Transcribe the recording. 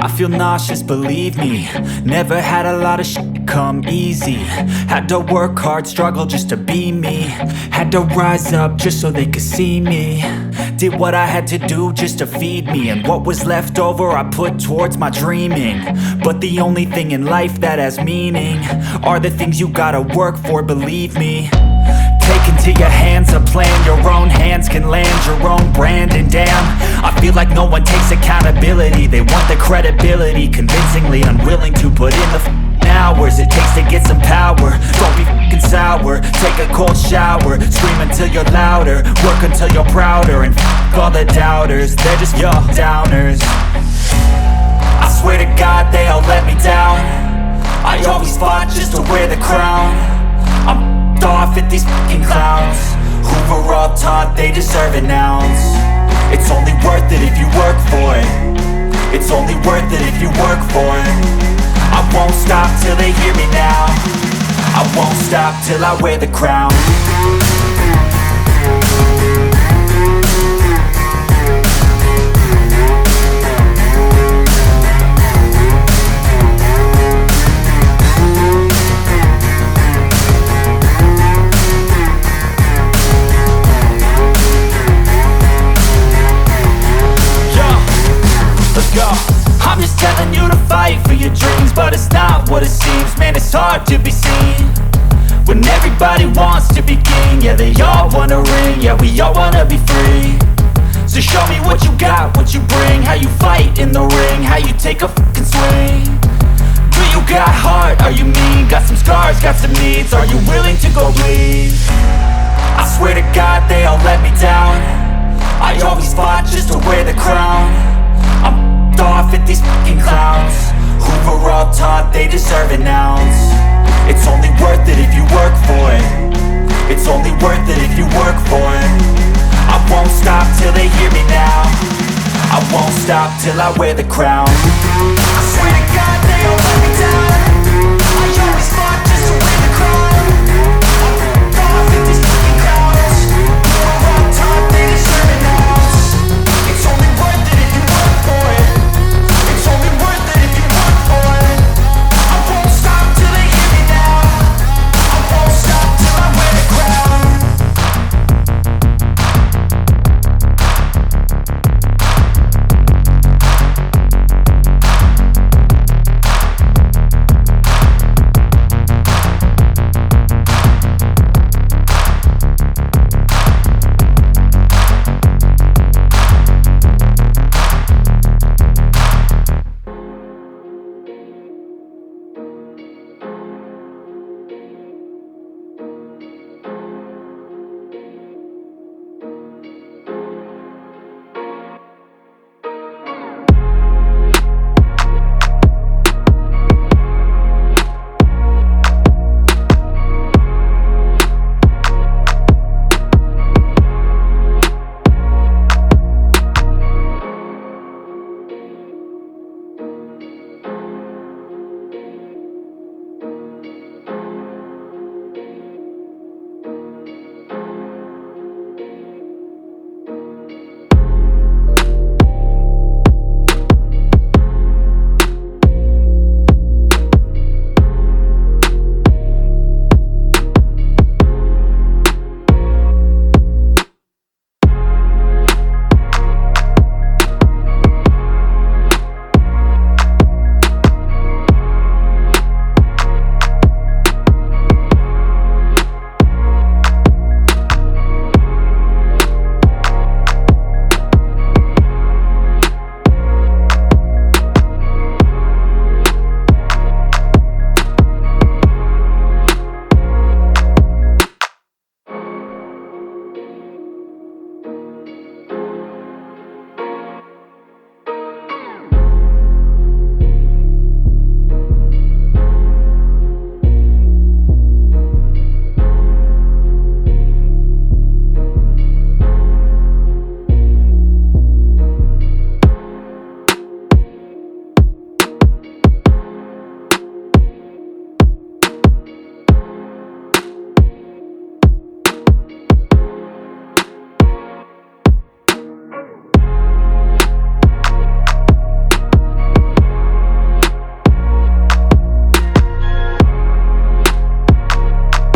I feel nauseous, believe me. Never had a lot of shit come easy. Had to work hard, struggle just to be me. Had to rise up just so they could see me. Did what I had to do just to feed me, and what was left over I put towards my dreaming. But the only thing in life that has meaning are the things you gotta work for, believe me. Take into your hands a plan, your own hands can land your own brand. And damn, I feel like no one takes accountability. They want the credibility, convincingly unwilling to put in the hours it takes to get some power. Don't be f***ing sour, take a cold shower. Scream until you're louder, work until you're prouder. And f*** all the doubters, they're just your downers. I swear to God they all let me down. I always fought just to wear the crown. I'm off at these fucking clowns who were all taught they deserve an ounce. It's only worth it if you work for it. It's only worth it if you work for it. I won't stop till they hear me now. I won't stop till I wear the crown. I'm just telling you to fight for your dreams, but it's not what it seems. Man, it's hard to be seen when everybody wants to be king. Yeah, they all wanna ring, yeah, we all wanna be free. So show me what you got, what you bring, how you fight in the ring, how you take a fucking swing. Do you got heart, are you mean? Got some scars, got some needs, are you willing to go bleed? I swear to God they all let me down. I always fought just to wear the crown. I'm off at these fucking clowns who were all taught they deserve an ounce. It's only worth it if you work for it. It's only worth it if you work for it. I won't stop till they hear me now. I won't stop till I wear the crown. I swear to God they all let me down.